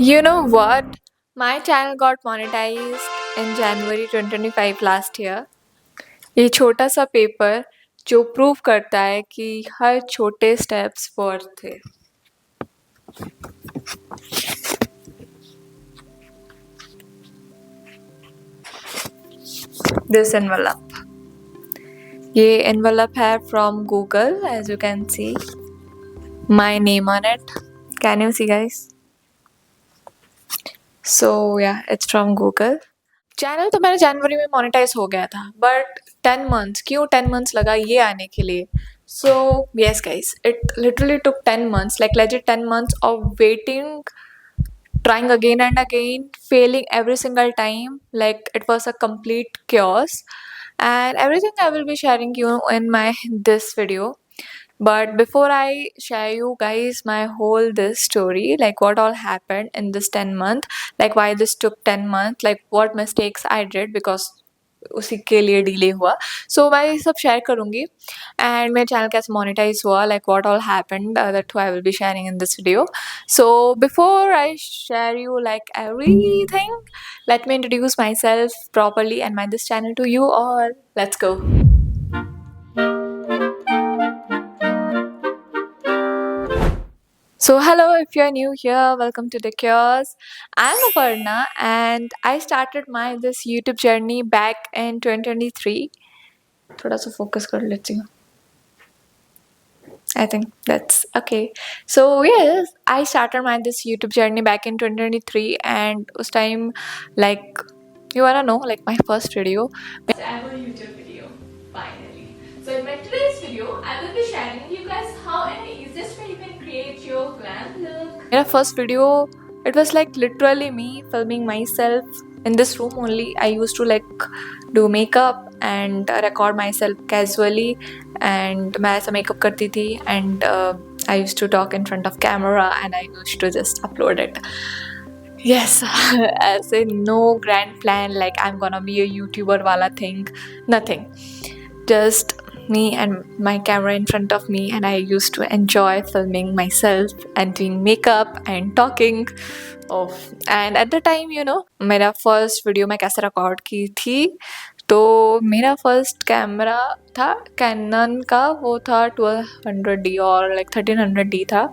You know what? My channel got monetized in January 2025 last year. ये छोटा सा paper जो प्रूव करता है कि हर छोटे स्टेप्स वर्थ थे. This envelope. ये envelope है from Google, as you can see. My name on it. Can you see, guys? So yeah, it's from Google. Channel तो मेरा जनवरी में मोनेटाइज हो गया था, बट 10 मंथ्स, क्यों 10 मंथ्स लगा ये आने के लिए? So yes guys, it literally took 10 months, like legit 10 months of waiting, trying again and again, failing every single time. Like it was a complete chaos, and everything I will be sharing you in my this video. But before I share you guys my whole this story, like what all happened in this 10 month, like why this took 10 months, like what mistakes I did because उसी के लिए delay हुआ. सो मैं ये सब share करूँगी, and मेरा channel कैसे मोनेटाइज हुआ, like what all happened, that I will be sharing in this video. So before I share you like everything, let me introduce myself properly and my this channel to you all. Let's go. So hello, if you're new here, welcome to the Cures. I'm Aparna and I started my this YouTube journey back in 2023. थोड़ा सा focus कर लेती हूँ. I think that's okay. So yes, I started my this YouTube journey back in 2023, and उस time like you wanna know like my first video. Ever YouTube video, finally. So in my today's video, I will be sharing you guys how and the easiest way you can create your glam look. मेरा first video, it was like literally me filming myself in this room only. I used to like do makeup and record myself casually, and मैं ऐसा makeup करती थी, and I used to talk in front of camera and I used to just upload it. Yes, as in no grand plan like I'm gonna be a YouTuber wala thing, nothing. Just me and my camera in front of me, and I used to enjoy filming myself and doing makeup and talking. Oh, and at the time, you know, मेरा first video मैं कैसे record की थी, तो मेरा first camera था cannon का, वो था 1200D और लाइक 1300D था,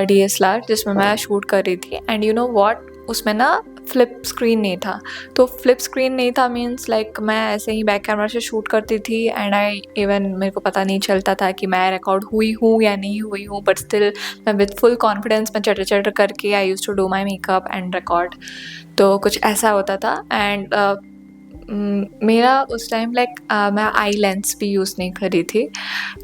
DSLR, जिसमें मैं शूट कर रही थी. एंड यू नो व्हाट, उसमें ना फ्लिप स्क्रीन नहीं था. तो फ्लिप स्क्रीन नहीं था मीन्स लाइक मैं ऐसे ही बैक कैमरा से शूट करती थी, एंड आई इवन मेरे को पता नहीं चलता था कि मैं रिकॉर्ड हुई हूँ या नहीं हुई हूँ, बट स्टिल मैं विद फुल कॉन्फिडेंस में चटर चटर करके I use to do my makeup and record. तो कुछ ऐसा होता था. एंड मेरा उस टाइम लाइक मैं आई लेंस भी यूज़ नहीं करी थी,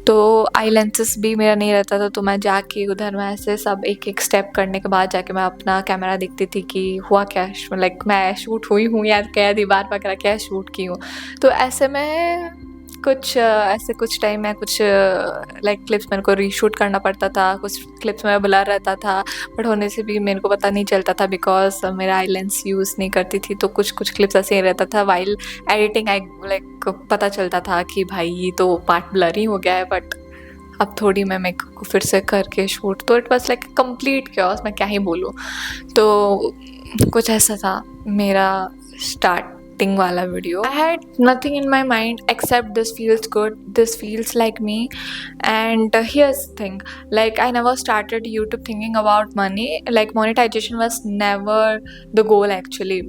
तो आई लेंसेस भी मेरा नहीं रहता था. तो मैं जाके उधर में ऐसे सब एक एक स्टेप करने के बाद जाके मैं अपना कैमरा देखती थी कि हुआ क्या, लाइक मैं शूट हुई हूँ या क्या दीवार वगैरह क्या शूट की हूँ. तो ऐसे में कुछ ऐसे कुछ टाइम में कुछ लाइक क्लिप्स मेरे को रीशूट करना पड़ता था, कुछ क्लिप्स में ब्लर रहता था, बट होने से भी मेरे को पता नहीं चलता था बिकॉज मेरा आई लेंस यूज़ नहीं करती थी. तो कुछ कुछ क्लिप्स ऐसे ही रहता था. वाइल एडिटिंग आई लाइक पता चलता था कि भाई ये तो पार्ट ब्लर ही हो गया है, बट अब थोड़ी मैं मेकअप को फिर से करके शूट. तो it was like complete chaos, मैं क्या ही बोलूँ. तो कुछ ऐसा था मेरा starting wala video. I had nothing in my mind except this feels good, this feels like me. And here's the thing, like I never started YouTube thinking about money, like monetization was never the goal actually.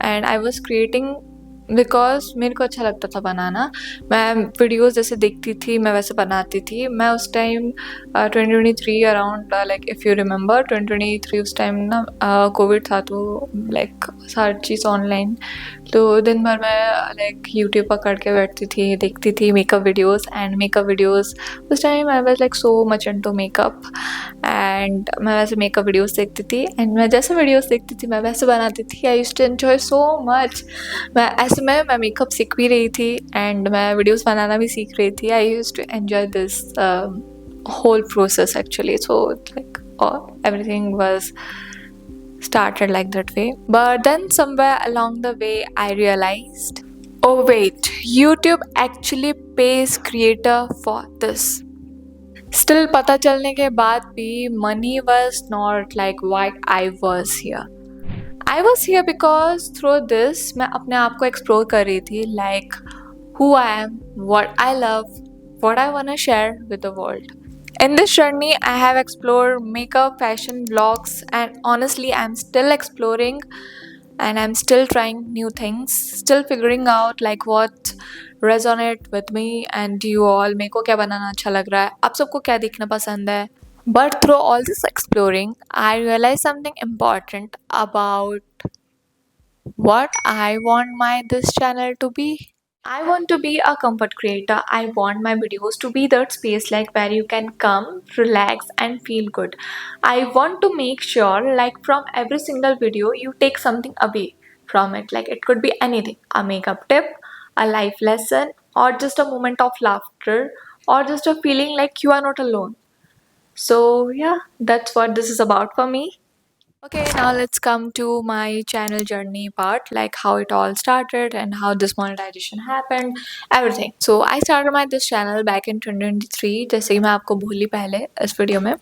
And I was creating because मेरे को अच्छा लगता था बनाना. मैं videos जैसे देखती थी मैं वैसे बनाती थी. मैं उस time 2023 around, like if you remember 2023 उस टाइम ना कोविड था, तो लाइक सारी चीज़ ऑनलाइन. तो दिन भर मैं लाइक यूट्यूब पकड़ के बैठती थी, देखती थी makeup videos and makeup videos. उस time I was like so much into makeup, and मैं वैसे मेकअप वीडियोस देखती थी, एंड मैं जैसे वीडियोस देखती थी मैं वैसे बनाती थी. I used to enjoy so much. मैं मेकअप सीख भी रही थी एंड मैं वीडियोस बनाना भी सीख रही थी. I used to enjoy this whole process actually. So like everything was started like that way. But then somewhere along the way I realized, oh wait, YouTube actually pays creator for this. Still पता चलने के बाद भी money was not like why I was here. I was here because through this मैं अपने आप को explore कर रही थी, like who I am, what I love, what I want to share with the world. In this journey, I have explored makeup, fashion, vlogs, and honestly, I'm still exploring and I'm still trying new things, still figuring out like what resonate with me and you all. मेरे को क्या बनाना अच्छा लग रहा है, आप सबको क्या देखना पसंद है. But through all this exploring, I realized something important about what I want my this channel to be. I want to be a comfort creator. I want my videos to be that space like where you can come, relax and feel good. I want to make sure like from every single video you take something away from it. Like it could be anything, a makeup tip, a life lesson, or just a moment of laughter, or just a feeling like you are not alone. So yeah, that's what this is about for me. Okay, now let's come to my channel journey part, like how it all started and how this monetization happened, everything. So I started my this channel back in 2023, जैसे कि मैं आपको भूली पहले इस video में.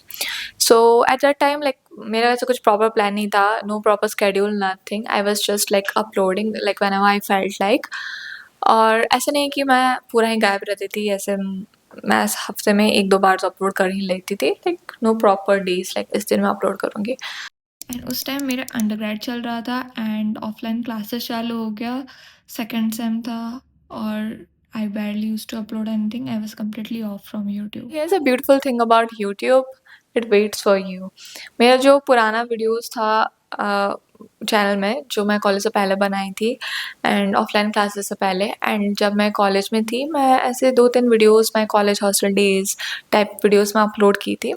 So at that time like मेरा ऐसा कुछ proper plan नहीं था, no proper schedule, nothing. I was just like uploading like whenever I felt like. और ऐसा नहीं कि मैं पूरा ही गायब रहती थी, ऐसे मैं हफ्ते में 1-2 बार तो अपलोड कर ही लेती थी, like no proper days like इस दिन मैं अपलोड करूँगी. एंड उस टाइम मेरा अंडरग्रेड चल रहा था एंड ऑफलाइन क्लासेस चालू हो गया, सेकेंड सेम था और आई barely used to upload anything. I was completely off from YouTube. Here's a beautiful thing about YouTube. It waits for you. मेरा जो पुराना वीडियोस था चैनल में, जो मैं कॉलेज से पहले बनाई थी एंड ऑफलाइन क्लासेस से पहले, एंड जब मैं कॉलेज में थी मैं ऐसे 2-3 वीडियोस मैं college hostel days type videos में अपलोड की थी.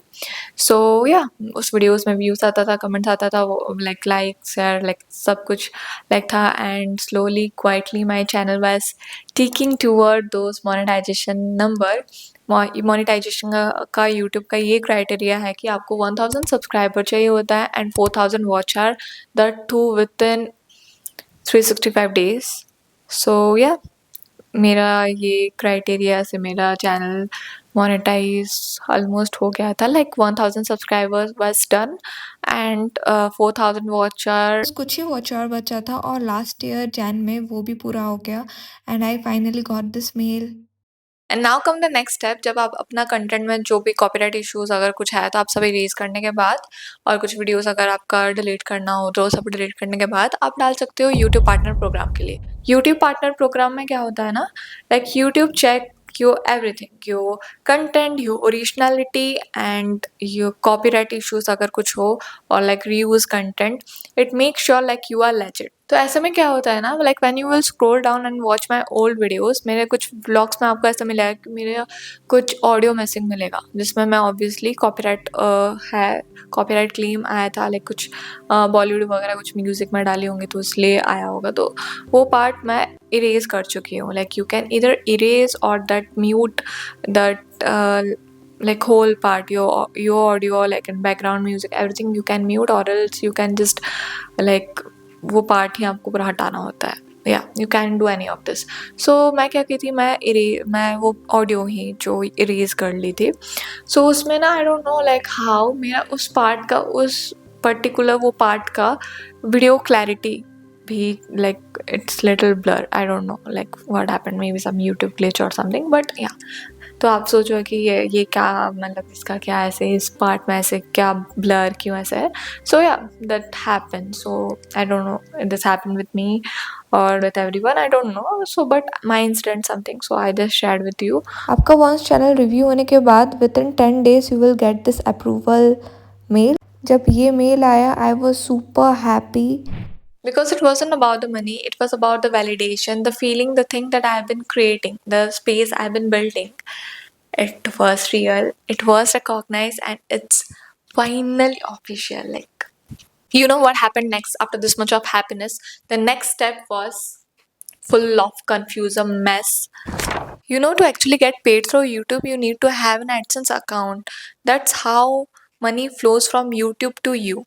सो या उस वीडियोस में व्यूज़ आता था, कमेंट्स आता था, वो लाइक शेयर लाइक सब कुछ लाइक था. And slowly quietly my channel was ticking toward those monetization number. Monetization का यूट्यूब का ये क्राइटेरिया है कि आपको 1000 सब्सक्राइबर चाहिए होता है and 4000 watch hours, that too within 365 days. So yeah मेरा ये क्राइटेरिया से मेरा चैनल मोनेटाइज ऑलमोस्ट हो गया था, like 1000 subscribers was done and 4000 watch hour, कुछ ही वॉच आवर बचा था और लास्ट ईयर जैन में वो भी पूरा हो गया and I finally got this mail. And now come the next step. जब आप अपना कंटेंट में जो भी कॉपीराइट इश्यूज अगर कुछ है तो आप सब इरेज करने के बाद, और कुछ वीडियोस अगर आपका डिलीट करना हो तो सब डिलीट करने के बाद आप डाल सकते हो यूट्यूब पार्टनर प्रोग्राम के लिए. यूट्यूब पार्टनर प्रोग्राम में क्या होता है ना, like YouTube check your everything, your content, your originality and your copyright issues अगर कुछ हो और like reuse content, it makes sure like you are legit. तो ऐसे में क्या होता है ना, like when you will scroll down and watch my old videos, मेरे कुछ vlogs में आपको ऐसा मिलेगा कि मेरे कुछ ऑडियो मिसिंग मिलेगा जिसमें मैं ऑब्वियसली कॉपीराइट है, कॉपीराइट क्लेम आया था, लाइक कुछ बॉलीवुड वगैरह कुछ म्यूज़िक में डाली होंगी तो इसलिए आया होगा, तो वो पार्ट मैं इरेज कर चुकी हूँ. लाइक यू कैन इधर इरेज और that mute that like whole part, your audio like in background music everything you can mute, or else you can just like वो पार्ट ही आपको पूरा हटाना होता है. या you can do any of this. So मैं क्या की थी, मैं वो ऑडियो ही जो इरेज कर ली थी. सो उसमें ना I don't know like how मेरा उस पार्ट का, उस पर्टिकुलर वो पार्ट का वीडियो क्लैरिटी भी like it's little blur. I don't know like what happened, maybe some YouTube glitch और समथिंग, बट या. तो आप सोचो कि ये क्या मतलब इसका क्या ऐसे इस पार्ट में ऐसे क्या ब्लर क्यों ऐसे है. So yeah that happen. So I don't know this happen with me और with everyone, I don't know. So but my incident something, so I just shared with you. आपका वंस चैनल रिव्यू होने के बाद within 10 days you will get this approval mail. जब ये mail आया I was super happy. Because it wasn't about the money, it was about the validation, the feeling, the thing that I've been creating, the space I've been building. It was real, it was recognized, and it's finally official. Like, you know what happened next after this much of happiness? The next step was full of confusion mess. You know, to actually get paid through YouTube, you need to have an AdSense account. That's how money flows from YouTube to you.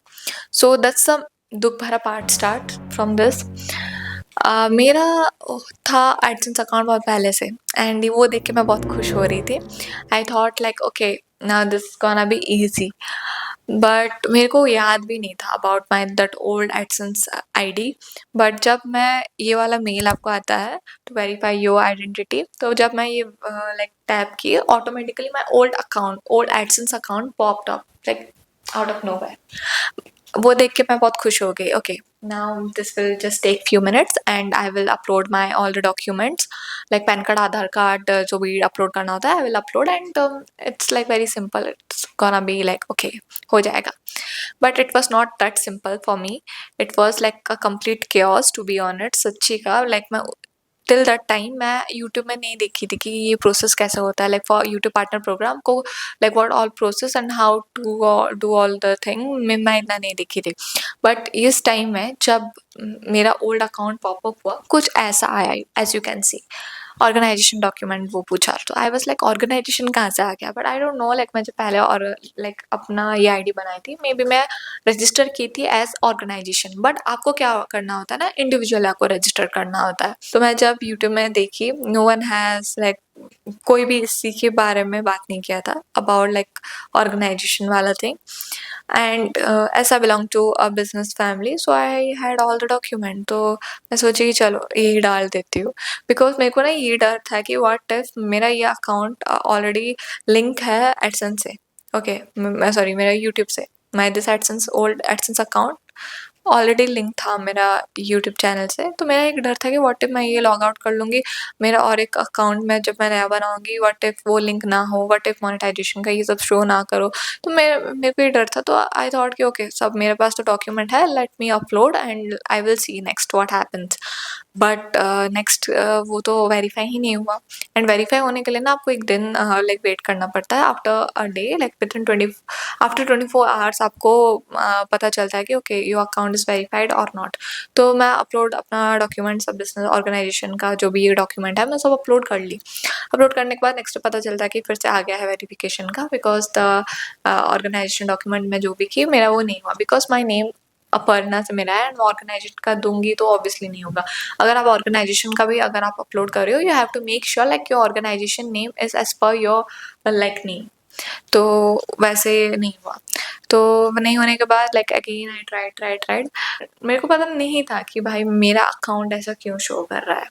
So that's the दुख भरा part start from this. मेरा था AdSense account बहुत पहले से and वो देख के मैं बहुत खुश हो रही थी. I thought like okay now this is gonna be easy. But मेरे को याद भी नहीं था about my that old AdSense ID. But जब मैं ये वाला मेल आपको आता है टू वेरीफाई योर आइडेंटिटी, तो जब मैं ये लाइक टैप की, automatically my old AdSense account popped up like out of nowhere. वो देख के मैं बहुत खुश हो गई. Okay, now this will just take few minutes and I will upload my all the documents like PAN card, Aadhaar card, जो भी अपलोड करना होता है I will upload. And it's like very simple, it's gonna be like okay, हो जाएगा. But it was not that simple for me. It was like a complete chaos to be on it. सच्ची का like मैं till that time मैं YouTube में नहीं देखी थी कि ये प्रोसेस कैसे होता है, like for YouTube partner program को, like what all process and how to do all the thing मैं इतना नहीं देखी थी. बट इस टाइम में जब मेरा ओल्ड अकाउंट पॉपअप हुआ, कुछ ऐसा आया as you can see, organization document वो पूछा. तो आई वाज लाइक ऑर्गेनाइजेशन कहाँ से आ गया. But I don't know, like मैं जब पहले और लाइक अपना ये आईडी बनाई थी, मे बी मैं रजिस्टर की थी एज ऑर्गेनाइजेशन. बट आपको क्या करना होता है ना, इंडिविजुअल आपको रजिस्टर करना होता है. तो मैं जब यूट्यूब में देखी, नो वन हैज लाइक कोई भी इसी के बारे में बात नहीं किया था अबाउट लाइक ऑर्गेनाइजेशन वाला थिंग. एंड ऐसा belong to a business family, so I had all the document. तो मैं सोची कि चलो यही डाल देती हूँ, बिकॉज मेरे को ना ये डर था कि व्हाट इफ मेरा ये अकाउंट ऑलरेडी लिंक है एडसेंस से. ओके, मैं सॉरी, मेरा यूट्यूब से, my this AdSense old AdSense account already link था मेरा यूट्यूब चैनल से. तो मेरा एक डर था कि व्हाट इफ मैं ये लॉग आउट कर लूँगी, मेरा और एक अकाउंट में जब मैं नया बनाऊँगी, व्हाट इफ वो लिंक ना हो, व्हाट इफ मोनेटाइजेशन का ये सब शो ना करो. तो मेरे को ये डर था. तो आई थॉट कि ओके, सब मेरे पास तो डॉक्यूमेंट है, let me upload and I will see next what happens. But next वो तो वेरीफाई ही नहीं हुआ. एंड वेरीफाई होने के लिए ना आपको एक दिन लाइक वेट करना पड़ता है. After a day, like with in after 24 hours आपको पता चलता है कि okay your account is verified और नॉट. तो मैं अपलोड अपना डॉक्यूमेंट, सब बिजनेस ऑर्गेनाइजेशन का जो भी ये डॉक्यूमेंट है, मैं सब अपलोड कर ली. अपलोड करने के बाद नेक्स्ट पता चलता है कि फिर से आ गया है वेरिफिकेशन का, बिकॉज द ऑर्गेनाइजेशन डॉक्यूमेंट में जो भी की मेरा वो नहीं हुआ, बिकॉज माई नेम अपर्णा से मेरा है एंड ऑर्गेनाइजेशन का दूंगी तो ऑब्वियसली नहीं होगा. अगर आप ऑर्गेनाइजेशन का भी अगर आप अपलोड कर रहे हो, you have to make sure like your organization name is as per your like name. तो वैसे नहीं हुआ. तो नहीं होने के बाद लाइक अगेन आई ट्राइड. मेरे को पता नहीं था कि भाई मेरा अकाउंट ऐसा क्यों शो कर रहा है.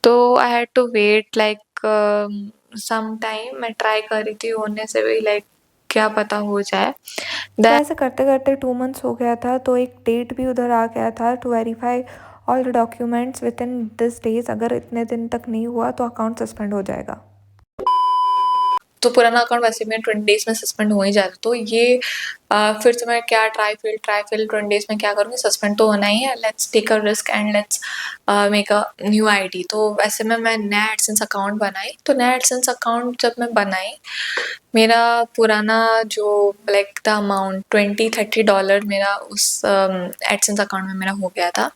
तो I had to wait like some time. मैं ट्राई कर रही थी होने से भी, लाइक क्या पता हो जाए. तो ऐसे करते करते 2 मंथ्स हो गया था. तो एक डेट भी उधर आ गया था to verify all the documents within this days. अगर इतने दिन तक नहीं हुआ तो अकाउंट सस्पेंड हो जाएगा. तो पुराना अकाउंट वैसे में 20 डेज में सस्पेंड हो ही जाता. तो ये फिर से मैं क्या ट्राई फिल 20 डेज में क्या करूँगी, सस्पेंड तो होना ही है. Let's take a risk and let's make a new ID. तो वैसे में मैं नया एडसेंस अकाउंट बनाई. तो नया एडसेंस अकाउंट जब मैं बनाई, मेरा पुराना जो लाइक द अमाउंट $20-30 मेरा उस एडसेंस अकाउंट में मेरा हो गया था,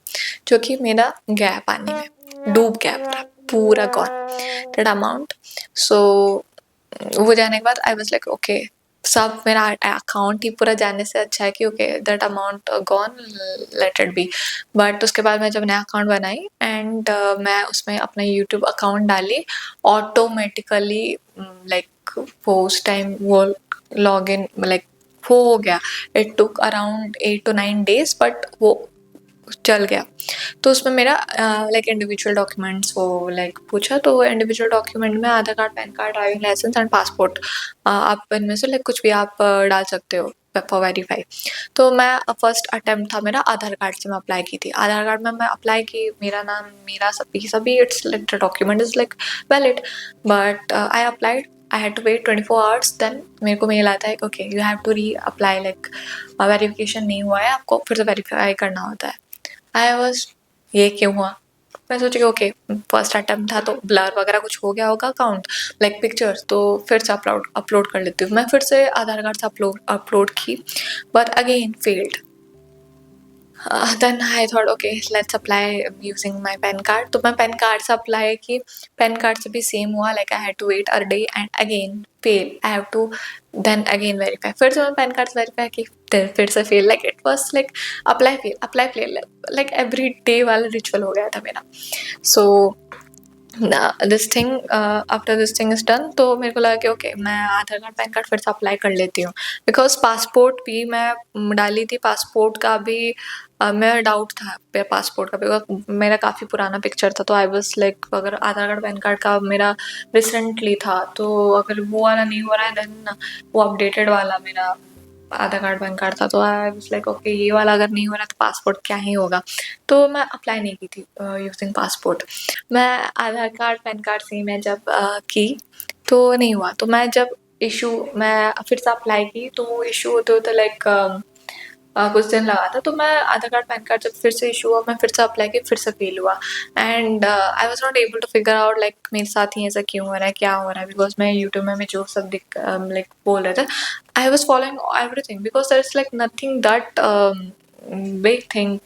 जो कि मेरा गया पानी में, डूब गया पूरा गॉन दैट अमाउंट. सो वो जाने के बाद आई वाज लाइक ओके, सब मेरा अकाउंट ही पूरा जाने से अच्छा है कि okay that amount gone, let it be. But उसके बाद मैं जब नया अकाउंट बनाई एंड मैं उसमें अपना यूट्यूब अकाउंट डाली, ऑटोमेटिकली लाइक वो उस टाइम वो लॉग इन लाइक वो हो गया. It took around 8 to 9 days, but वो चल गया. तो उसमें मेरा लाइक इंडिविजुअल डॉक्यूमेंट्स वो लाइक पूछा. तो इंडिविजुअल डॉक्यूमेंट में Aadhaar card, PAN card, driving licence and passport, आप इनमें से लाइक कुछ भी आप डाल सकते हो फॉर वेरीफाई. तो मैं फर्स्ट अटेम्प्ट था मेरा आधार कार्ड से मैं अप्लाई की थी. आधार कार्ड में मैं अप्लाई की, मेरा नाम, मेरा सभी it's like the document is like valid. But I applied, I had to wait 24 hours. Then मेरे को मेल आता है कि okay you have to reapply, like verification नहीं हुआ है, आपको फिर से वेरीफाई करना होता है. आई वॉज ये क्यों हुआ. मैं सोची ओके फर्स्ट अटेम्प्ट था तो ब्लर वगैरह कुछ हो गया होगा अकाउंट लाइक पिक्चर्स, तो फिर से अपलोड कर लेती हूँ. मैं फिर से आधार कार्ड से अपलोड की, but again failed. Then I thought okay let's apply using my PAN card. तो मैं पैन कार्ड से अप्लाई की, पैन कार्ड से भी सेम हुआ, like I had to wait a day and again fail. I have to then again verify. फिर से मैं पैन कार्ड से वेरीफाई की, फिर से fail. Like it was like apply fail like every day वाला रिचुअल हो गया था मेरा. So this thing after this thing is done, तो मेरे को लगा कि ओके मैं आधार कार्ड पैन कार्ड फिर से अप्लाई कर लेती हूँ, बिकॉज पासपोर्ट भी मैं डाली थी, पासपोर्ट का भी मेरा डाउट था पासपोर्ट का, बिकॉज मेरा काफ़ी पुराना पिक्चर था, तो आई वाज लाइक अगर आधार कार्ड पैन कार्ड का मेरा रिसेंटली था, तो अगर वो वाला नहीं हो रहा है देन वो अपडेटेड वाला मेरा आधार कार्ड पैन कार्ड था, तो आई वाज लाइक ओके ये वाला अगर नहीं हो रहा तो पासपोर्ट क्या ही होगा, तो मैं अप्लाई नहीं की थी यूजिंग पासपोर्ट। मैं आधार कार्ड पैन कार्ड से ही मैं जब की तो नहीं हुआ, तो मैं जब इशू मैं फिर से अप्लाई की तो इशू होते होते लाइक कुछ दिन लगा था, तो मैं आधार कार्ड पैन कार्ड जब फिर से इशू हुआ मैं फिर से अप्लाई की, फिर से फेल हुआ, and I was not able to figure out like मेरे साथ ही ऐसा क्यों हो रहा है, क्या हो रहा है, बिकॉज मैं यूट्यूब में जो सब लाइक बोल रहे थे, I was following everything, because there is like nothing that big thing,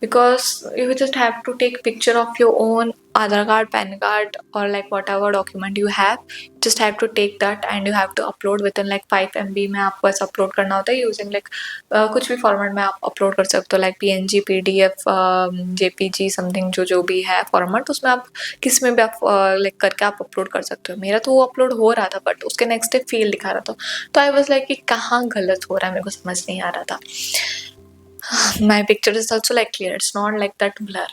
because you just have to take picture of your own Aadhaar card, PAN card, or like whatever document you have, just have to take that and you have to upload within like 5 MB में आपको ऐसा upload करना होता है using like कुछ भी format में आप upload कर सकते हो, like PNG, PDF, JPG something, जो भी है format, उसमें आप किस में भी आप like करके आप upload कर सकते हो। मेरा तो वो upload हो रहा था, but उसके next day fail दिखा रहा था, तो I was like कि कहाँ गलत हो रहा है, मेरे को समझ नहीं आ रहा था। My picture is also like clear, it's not like that blur,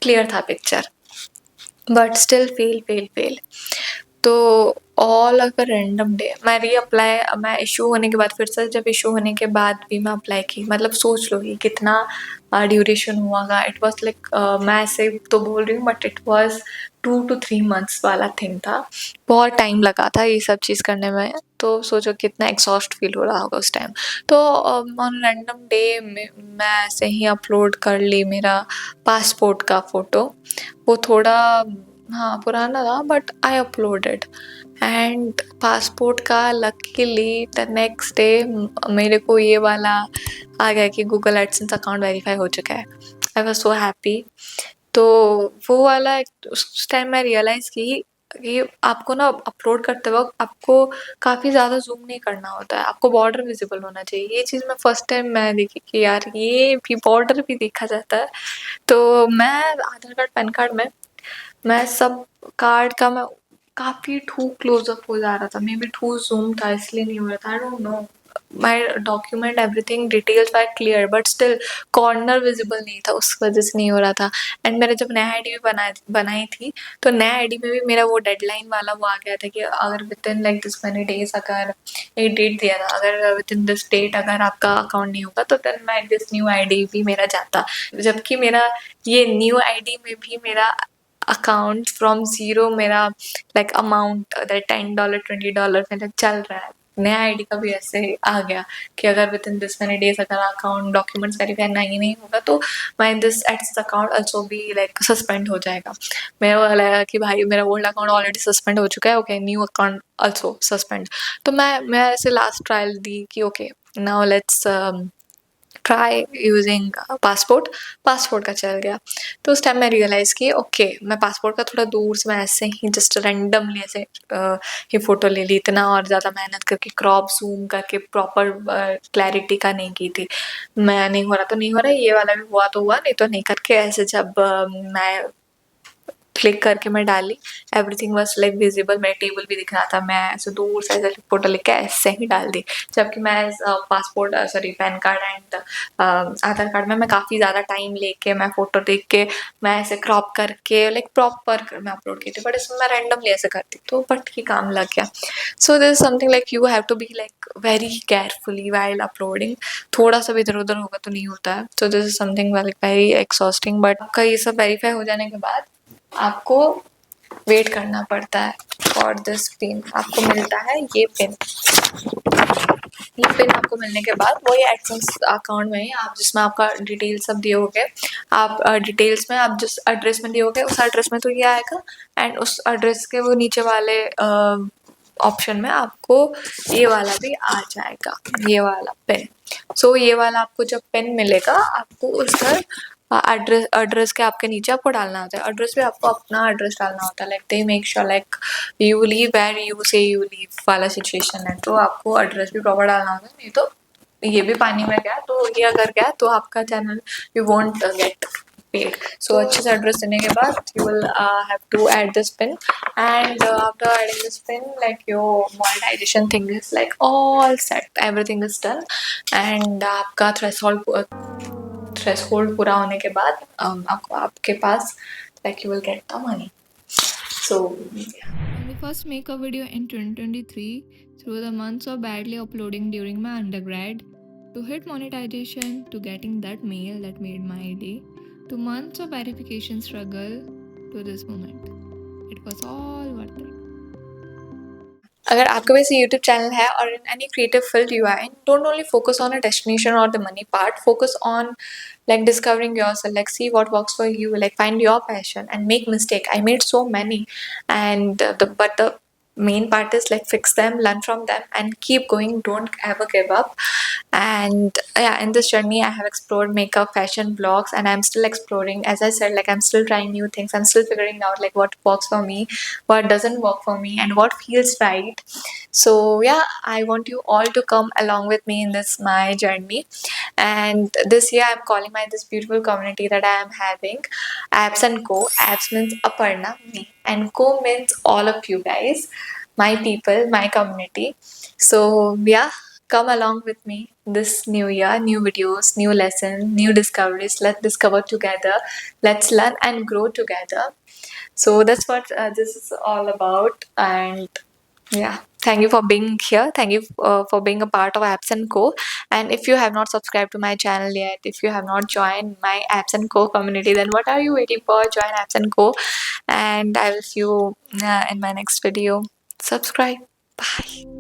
clear था picture, but still fail। तो all of a random day मैं रीअप्लाई, मैं इशू होने के बाद फिर से जब इशू होने के बाद भी मैं अप्लाई की, मतलब सोच लो ये कितना ड्यूरेशन हुआ। इट वाज लाइक मैं ऐसे तो बोल रही हूँ but it was 2 to 3 months वाला थिंग था, बहुत टाइम लगा था ये सब चीज़ करने में, तो सोचो कितना एग्जॉस्ट फील हो रहा होगा उस टाइम। तो ऑन रैंडम डे में मैं ऐसे ही अपलोड कर ली मेरा पासपोर्ट का फ़ोटो, वो थोड़ा हाँ पुराना था but I uploaded, and passport का लकीली द नेक्स्ट डे मेरे को ये वाला आ गया कि गूगल एडसेंस अकाउंट वेरीफाई हो चुका है। I was so happy. तो वो वाला उस टाइम मैं रियलाइज़ की कि आपको ना अपलोड करते वक्त आपको काफ़ी ज़्यादा जूम नहीं करना होता है, आपको बॉर्डर विजिबल होना चाहिए। ये चीज़ मैं फर्स्ट टाइम मैं देखी कि यार ये भी बॉर्डर भी देखा जाता है। तो मैं आधार कार्ड पैन कार्ड में मैं सब कार्ड का मैं काफ़ी टू क्लोज़अप हो जा रहा था, मे बी टू ज़ूम था इसलिए नहीं हो रहा था, आई don't no. My document everything details were clear but still corner visible नहीं था, उस वजह से नहीं हो रहा था। एंड मैंने जब नया आईडी भी बनाई थी, तो नया आईडी में भी मेरा वो डेडलाइन वाला वो आ गया था कि अगर within like this many days, अगर एक डेट दिया था, अगर विदिन दिस डेट अगर आपका अकाउंट नहीं होगा तो then my this new ID भी मेरा जाता, जबकि मेरा ये न्यू आईडी में भी मेरा अकाउंट फ्रॉम ज़ीरो मेरा लाइक अमाउंट $10 $20 मेरा चल रहा है। नया आईडी का भी ऐसे आ गया कि अगर with in this many days अगर अकाउंट डॉक्यूमेंट्स वेरीफाई नहीं होगा तो माई दिस एट्स अकाउंट ऑल्सो भी लाइक सस्पेंड हो जाएगा। मेरा वो लगा कि भाई मेरा ओल्ड अकाउंट ऑलरेडी सस्पेंड हो चुका है, okay new account also suspend. तो मैं ऐसे लास्ट ट्रायल दी कि okay now let's try using passport का चल गया। तो उस टाइम मैं रियलाइज़ की ओके मैं पासपोर्ट का थोड़ा दूर से मैं ऐसे ही जस्ट रैंडमली ऐसे ही फ़ोटो ले ली, इतना और ज़्यादा मेहनत करके क्रॉप ज़ूम करके प्रॉपर क्लैरिटी का नहीं की थी। मैं नहीं हो रहा तो नहीं हो रहा, ये वाला भी हुआ तो हुआ, नहीं तो नहीं करके ऐसे जब मैं क्लिक करके मैं डाली, एवरीथिंग वाज लाइक विजिबल, मेरा टेबल भी दिख रहा था, मैं ऐसे दूर से ऐसे फोटो लेके ऐसे ही डाल दी। जबकि मैं passport sorry pan card and Aadhaar card में मैं काफ़ी ज़्यादा टाइम लेके मैं फ़ोटो देख के मैं ऐसे क्रॉप करके लाइक प्रॉपर मैं अपलोड की थी, बट इसमें मैं रैंडमली ऐसे करती तो बट की काम लग गया। So this is something like you have to be like very carefully while uploading, थोड़ा सा भी इधर उधर होगा तो नहीं होता है। So this is something like very exhausting, but आपका ये सब वेरीफाई हो जाने के बाद आपको वेट करना पड़ता है फॉर दिस पिन। आपको मिलता है ये पिन, ये पिन आपको मिलने के बाद वही एडसेंस अकाउंट में आप जिसमें आपका डिटेल सब दिए होगे, आप डिटेल्स में आप जिस एड्रेस में दिए होगे उस एड्रेस में तो ये आएगा, एंड उस एड्रेस के वो नीचे वाले ऑप्शन में आपको ये वाला भी आ जाएगा, ये वाला पिन। सो ये वाला आपको जब पिन मिलेगा आपको उधर एड्रेस के आपके नीचे आपको डालना होता है। एड्रेस भी आपको अपना एड्रेस डालना होता है, like they make sure like you leave where you say you leave वाला सिचुएशन है, तो आपको एड्रेस भी प्रॉपर डालना होता है, नहीं तो ये भी पानी में गया तो ये अगर गया तो आपका channel you won't get paid. So अच्छे से address देने के बाद you will have to add this pin, and after adding this pin, like your monetization thing is like all set, everything is done, and आपका threshold पूरा होने के बाद आपको आपके पास like you will get the money. So yeah. When we first make a video in 2023, through the months of badly uploading during my undergrad, to hit monetization, to getting that mail that made my day, to months of verification struggle, to this moment, it was all worth it. अगर आपका वैसे YouTube channel है और in any creative field you are in, don't only focus on a destination or the money part, focus on like discovering yourself, like see what works for you, like find your passion and make mistake. I made so many, and the main part is like fix them, learn from them, and keep going. Don't ever give up. And yeah, in this journey I have explored makeup, fashion, vlogs, and I'm still exploring. As I said, like I'm still trying new things, I'm still figuring out like what works for me, what doesn't work for me, and what feels right. So yeah, I want you all to come along with me in this my journey. And this year I'm calling my this beautiful community that I am having Apps and Co. Apps means Aparna, me, and Co means all of you guys, my people, my community. So yeah, come along with me this new year, new videos, new lessons, new discoveries. Let's discover together, let's learn and grow together. So that's what this is all about. And yeah, thank you for being here. Thank you for being a part of Apps and Co. And if you have not subscribed to my channel yet, if you have not joined my Apps and Co community, then what are you waiting for? Join Apps and Co. And I will see you in my next video. Subscribe. Bye.